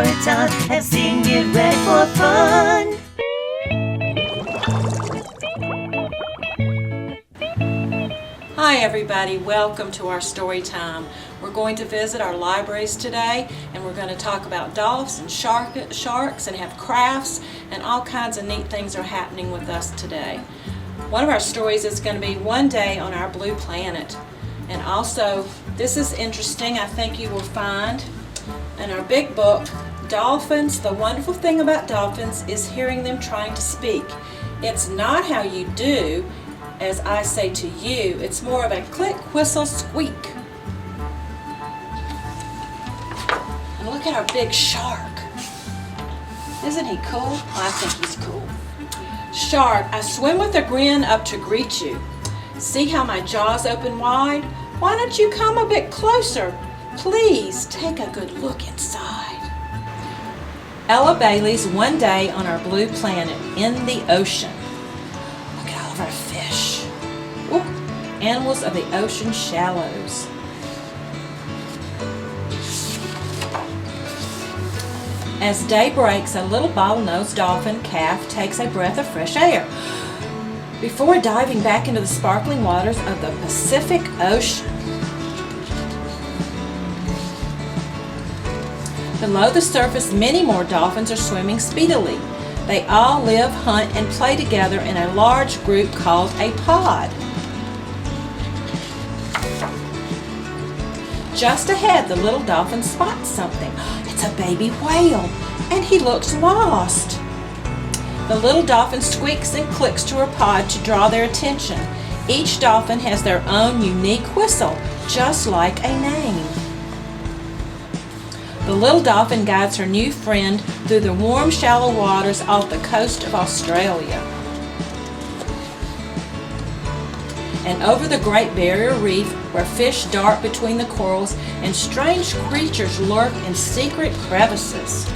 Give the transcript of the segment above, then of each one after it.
story time and sing it ready for fun. Hi everybody, welcome to our story time. We're going to visit our libraries today, and we're going to talk about dolphins and sharks and have crafts, and all kinds of neat things are happening with us today. One of our stories is going to be One Day on Our Blue Planet. And also, this is interesting, I think you will find in our big book, Dolphins. The wonderful thing about dolphins is hearing them trying to speak. It's not how you do, as I say to you, it's more of a click, whistle, squeak. And look at our big shark. Isn't he cool? I think he's cool. Shark, I swim with a grin up to greet you. See how my jaws open wide? Why don't you come a bit closer? Please take a good look inside. Ella Bailey's One Day on Our Blue Planet in the Ocean. Look at all of our fish. Ooh, animals of the ocean shallows. As day breaks, a little bottlenose dolphin calf takes a breath of fresh air before diving back into the sparkling waters of the Pacific Ocean. Below the surface, many more dolphins are swimming speedily. They all live, hunt, and play together in a large group called a pod. Just ahead, the little dolphin spots something. It's a baby whale, and he looks lost. The little dolphin squeaks and clicks to her pod to draw their attention. Each dolphin has their own unique whistle, just like a name. The little dolphin guides her new friend through the warm, shallow waters off the coast of Australia and over the Great Barrier Reef, where fish dart between the corals and strange creatures lurk in secret crevices.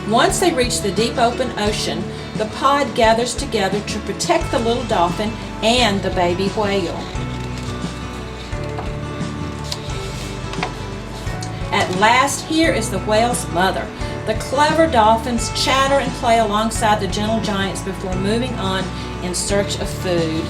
Once they reach the deep open ocean, the pod gathers together to protect the little dolphin and the baby whale. At last, here is the whale's mother. The clever dolphins chatter and play alongside the gentle giants before moving on in search of food.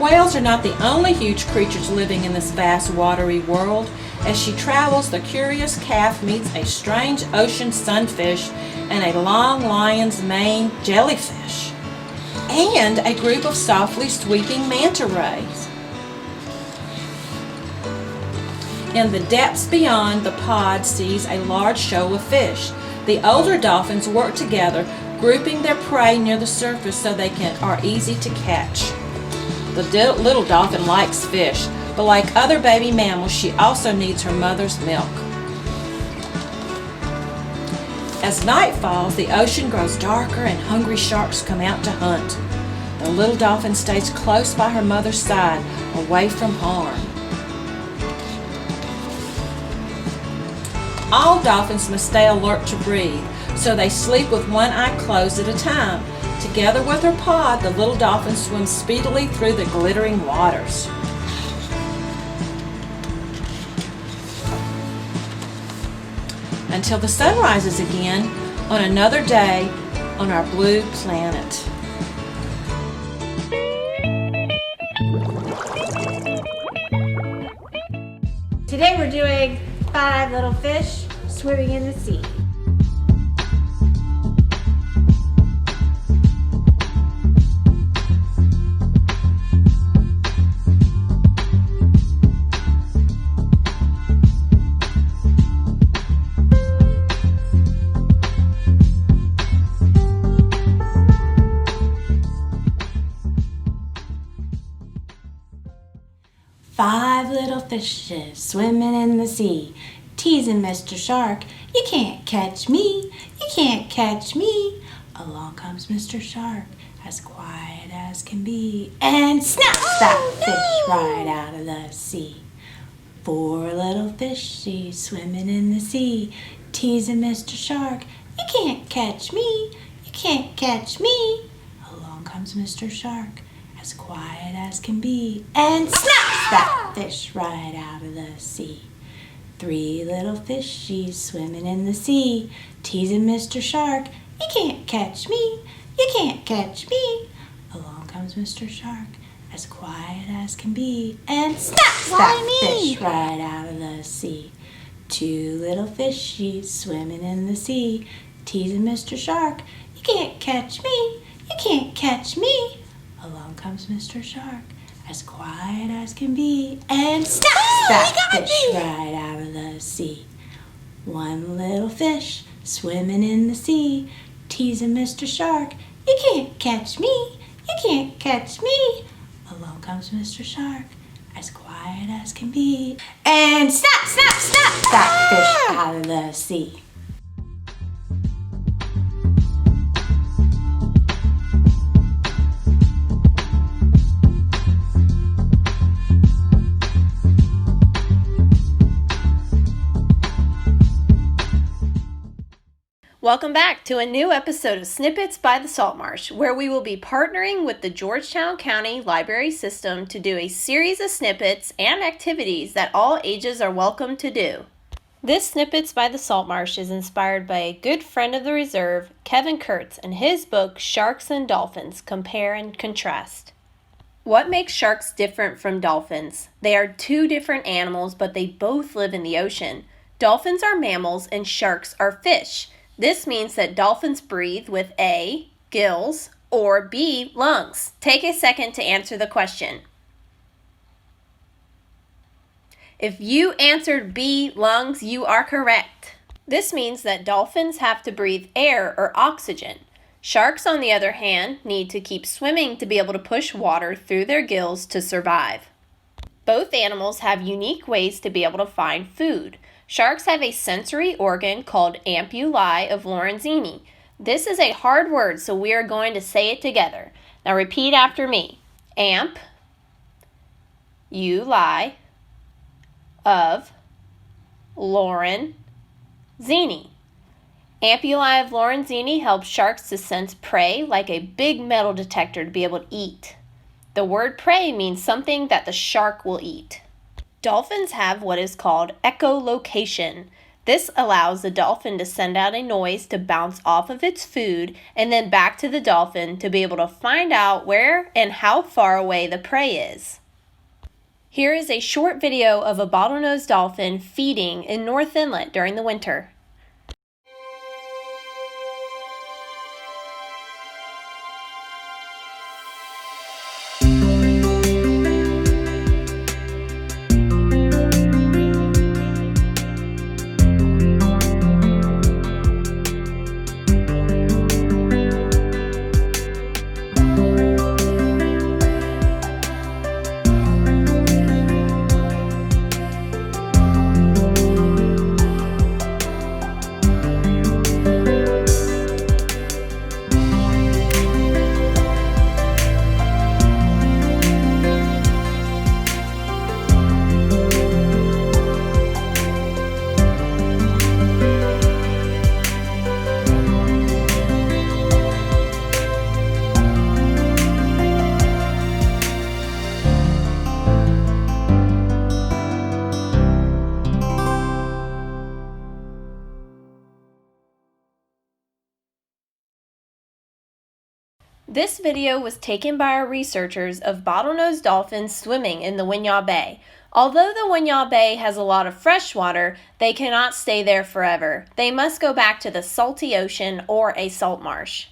Whales are not the only huge creatures living in this vast watery world. As she travels, the curious calf meets a strange ocean sunfish and a long lion's mane jellyfish, and a group of softly sweeping manta rays. In the depths beyond, the pod sees a large shoal of fish. The older dolphins work together, grouping their prey near the surface so they are easy to catch. The little dolphin likes fish, but like other baby mammals, she also needs her mother's milk. As night falls, the ocean grows darker and hungry sharks come out to hunt. The little dolphin stays close by her mother's side, away from harm. All dolphins must stay alert to breathe, so they sleep with one eye closed at a time. Together with her pod, the little dolphin swims speedily through the glittering waters. Until the sun rises again on another day on our blue planet. Today we're doing 5 little fish swimming in the sea. Five little fishes swimming in the sea, teasing Mr. Shark. You can't catch me, you can't catch me. Along comes Mr. Shark, as quiet as can be, and snaps that fish right out of the sea. 4 little fishies swimming in the sea, teasing Mr. Shark. You can't catch me, you can't catch me. Along comes Mr. Shark, as quiet as can be, and snaps that fish right out of the sea. 3 little fishies swimming in the sea, teasing Mr. Shark. You can't catch me, you can't catch me. Along comes Mr. Shark, as quiet as can be, and snaps that fish right out of the sea. 2 little fishies swimming in the sea, teasing Mr. Shark. You can't catch me, you can't catch me. Along comes Mr. Shark, as quiet as can be, and snaps that fish right out of the sea. 1 little fish swimming in the sea, teasing Mr. Shark. You can't catch me, you can't catch me. Along comes Mr. Shark, as quiet as can be, and snap, snap, snap that fish out of the sea. Welcome back to a new episode of Snippets by the Salt Marsh, where we will be partnering with the Georgetown County Library System to do a series of snippets and activities that all ages are welcome to do. This Snippets by the Salt Marsh is inspired by a good friend of the reserve, Kevin Kurtz, and his book Sharks and Dolphins, Compare and Contrast. What makes sharks different from dolphins? They are 2 different animals, but they both live in the ocean. Dolphins are mammals and sharks are fish. This means that dolphins breathe with A, gills, or B, lungs. Take a second to answer the question. If you answered B, lungs, you are correct. This means that dolphins have to breathe air or oxygen. Sharks, on the other hand, need to keep swimming to be able to push water through their gills to survive. Both animals have unique ways to be able to find food. Sharks have a sensory organ called ampullae of Lorenzini. This is a hard word, so we are going to say it together. Now repeat after me. Amp, uli, of, Lorenzini. Ampullae of Lorenzini help sharks to sense prey like a big metal detector to be able to eat. The word prey means something that the shark will eat. Dolphins have what is called echolocation. This allows the dolphin to send out a noise to bounce off of its food and then back to the dolphin to be able to find out where and how far away the prey is. Here is a short video of a bottlenose dolphin feeding in North Inlet during the winter. This video was taken by our researchers of bottlenose dolphins swimming in the Winyah Bay. Although the Winyah Bay has a lot of fresh water, they cannot stay there forever. They must go back to the salty ocean or a salt marsh.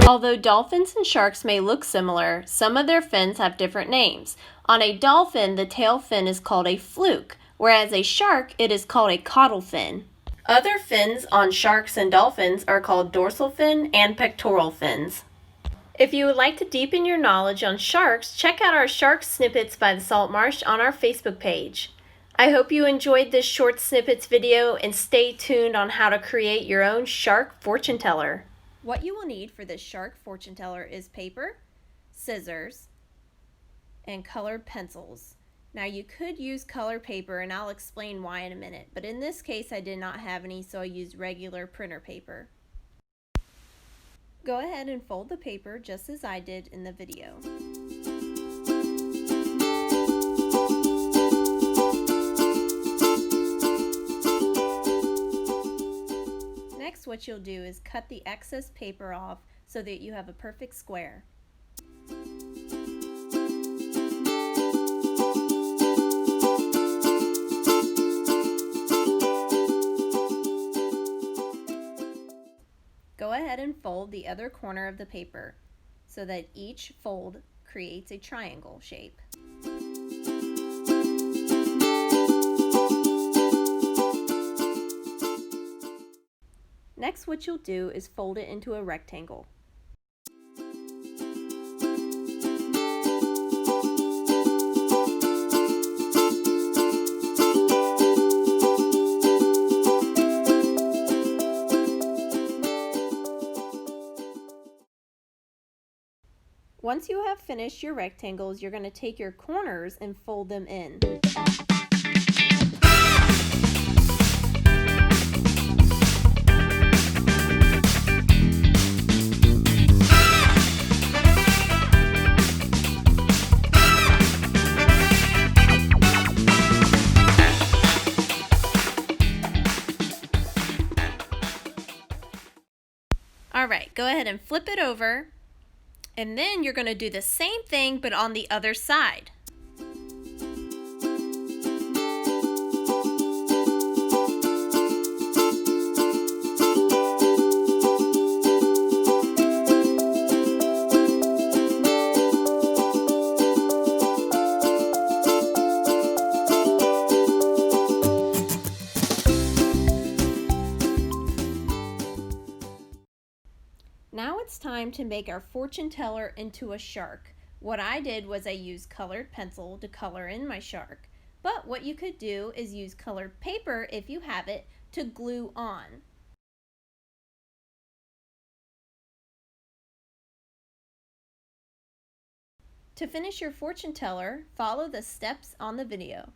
Although dolphins and sharks may look similar, some of their fins have different names. On a dolphin, the tail fin is called a fluke, whereas a shark, it is called a caudal fin. Other fins on sharks and dolphins are called dorsal fin and pectoral fins. If you would like to deepen your knowledge on sharks, check out our Shark Snippets by the Salt Marsh on our Facebook page. I hope you enjoyed this short snippets video and stay tuned on how to create your own shark fortune teller. What you will need for this shark fortune teller is paper, scissors, and colored pencils. Now you could use colored paper, and I'll explain why in a minute, but in this case I did not have any, so I used regular printer paper. Go ahead and fold the paper just as I did in the video. Next, what you'll do is cut the excess paper off so that you have a perfect square. Go ahead and fold the other corner of the paper so that each fold creates a triangle shape. Next, what you'll do is fold it into a rectangle. Once you have finished your rectangles, you're going to take your corners and fold them in. Alright, go ahead and flip it over. And then you're going to do the same thing but on the other side. Now it's time to make our fortune teller into a shark. What I did was I used colored pencil to color in my shark. But what you could do is use colored paper, if you have it, to glue on. To finish your fortune teller, follow the steps on the video.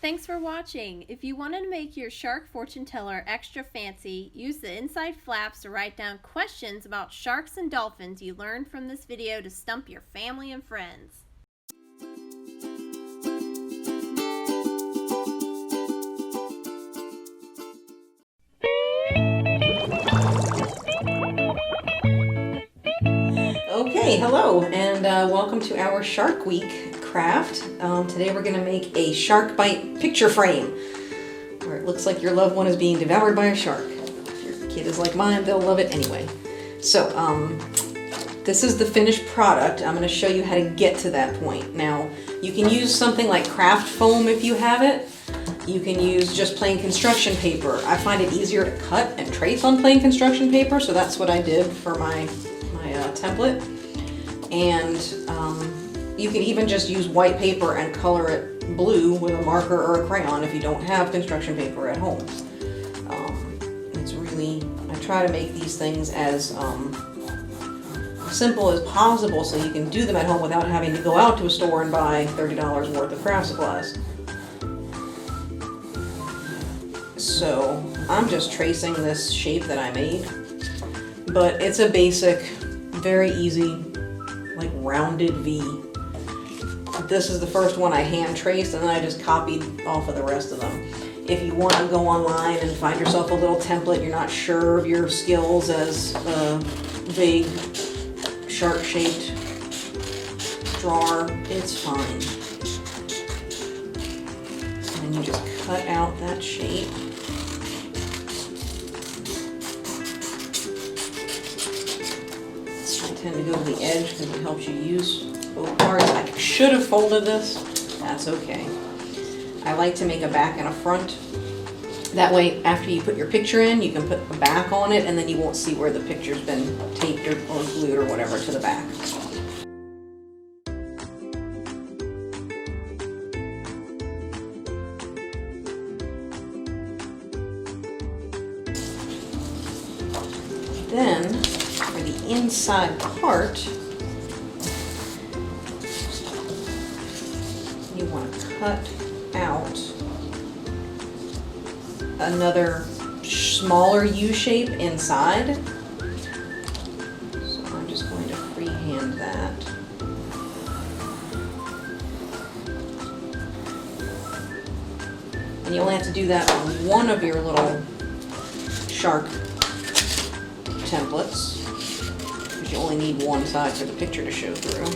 Thanks for watching. If you want to make your shark fortune teller extra fancy, use the inside flaps to write down questions about sharks and dolphins you learned from this video to stump your family and friends. Okay, hello, and welcome to our Shark Week craft. Today we're going to make a shark bite picture frame where it looks like your loved one is being devoured by a shark. If your kid is like mine, they'll love it anyway. So this is the finished product. I'm going to show you how to get to that point. Now, you can use something like craft foam if you have it. You can use just plain construction paper. I find it easier to cut and trace on plain construction paper, so that's what I did for my template. And you can even just use white paper and color it blue with a marker or a crayon if you don't have construction paper at home. It's really, I try to make these things as simple as possible so you can do them at home without having to go out to a store and buy $30 worth of craft supplies. So I'm just tracing this shape that I made, but it's a basic, very easy, like rounded V. This is the first one I hand traced, and then I just copied off of the rest of them. If you want to go online and find yourself a little template, you're not sure of your skills as a vague shark-shaped drawer, it's fine. And you just cut out that shape. I tend to go to the edge because it helps you use both parts. I should have folded this. That's okay. I like to make a back and a front. That way, after you put your picture in, you can put a back on it, and then you won't see where the picture's been taped or glued or whatever to the back. Then, for the inside part, you want to cut out another smaller U shape inside. So I'm just going to freehand that. And you only have to do that on one of your little shark templates, because you only need one side for the picture to show through.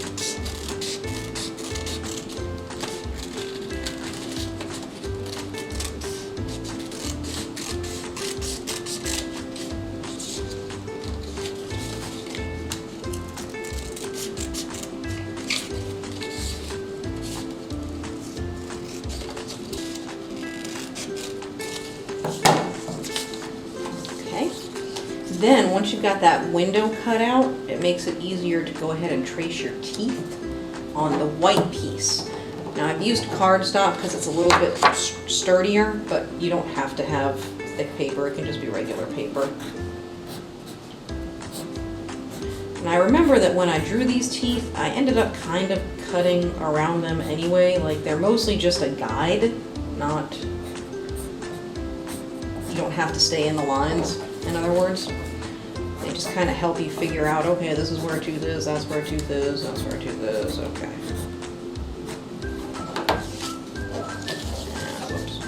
Then, once you've got that window cut out, it makes it easier to go ahead and trace your teeth on the white piece. Now, I've used cardstock because it's a little bit sturdier, but you don't have to have thick paper. It can just be regular paper. And I remember that when I drew these teeth, I ended up kind of cutting around them anyway. Like, they're mostly just a guide, not... You don't have to stay in the lines, in other words. They just kind of help you figure out, okay, this is where a tooth is, that's where a tooth is, that's where a tooth is, okay. Whoops.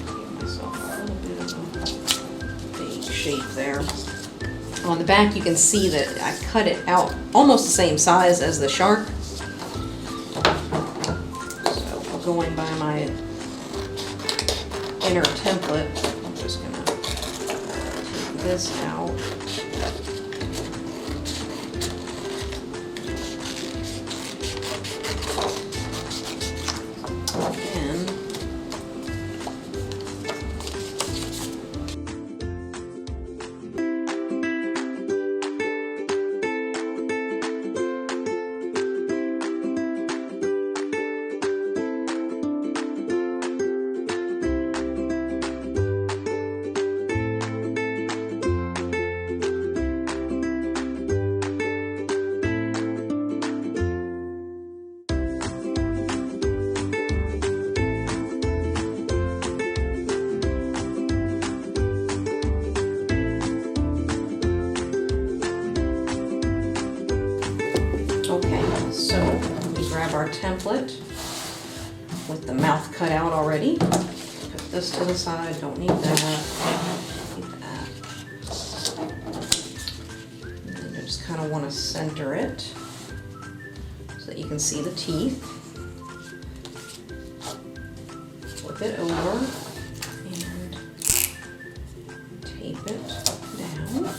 Give myself a little bit of a vague shape there. On the back you can see that I cut it out almost the same size as the shark. So going by my inner template, I'm just gonna take this out. Again. So we grab our template with the mouth cut out already. Put this to the side, don't need that. Need that. And then you just kind of want to center it so that you can see the teeth. Flip it over and tape it down.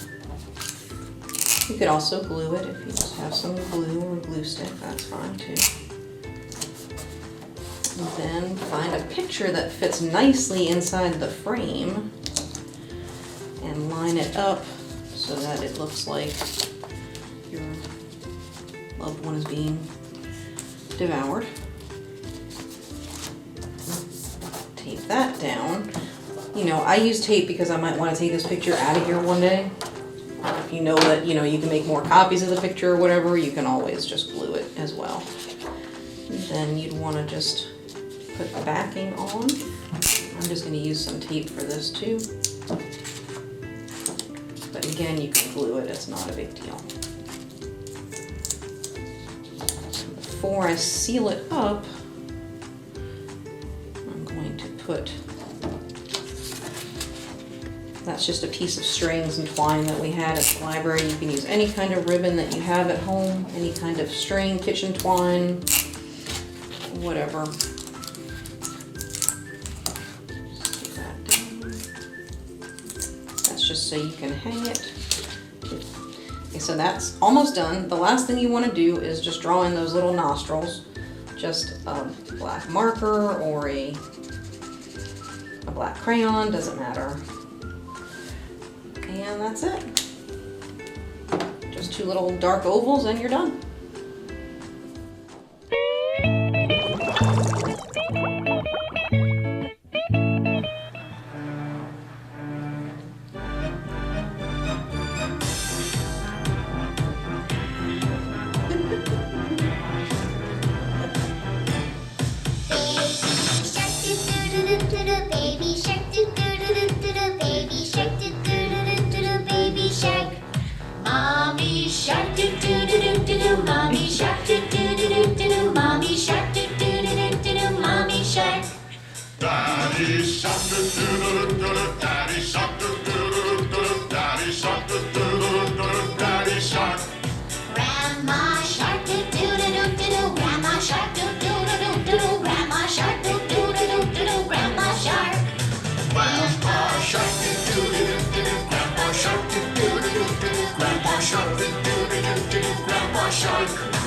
You could also glue it if you just have some glue or glue stick, that's fine too. And then find a picture that fits nicely inside the frame and line it up so that it looks like your loved one is being devoured. Tape that down. you know, I use tape because I might want to take this picture out of here one day. If you know that, you know, you can make more copies of the picture or whatever, you can always just glue it as well. And then you'd want to just put the backing on. I'm just going to use some tape for this too. But again, you can glue it, it's not a big deal. Before I seal it up, I'm going to put, that's just a piece of strings and twine that we had at the library. You can use any kind of ribbon that you have at home, any kind of string, kitchen twine, whatever. Stick that down. That's just so you can hang it. Okay, so that's almost done. The last thing you want to do is just draw in those little nostrils. Just a black marker or a black crayon, doesn't matter. And that's it. Just two little dark ovals and you're done. Baby shark, do-do-do-do-do, baby shark, do-do-do-do-do, baby shark. Mommy shark, do-do-do-do-do, mommy shark, do-do-do-do-do, mommy shark, do-do-do-do-do, mommy shark. Daddy shark, do-do-do-do-do, daddy shark, do-do-do-do-do, daddy shark, do-do-do-do-do, daddy shark. Grandma shark, do-do-do-do-do, grandma shark, do-do-do-do-do, grandma shark, do-do-do-do-do, grandma shark. Grandpa shark, do-do-do-do-do, grandpa shark, do-do-do-do-do, grandpa shark, do-do-do-do-do, grandpa shark.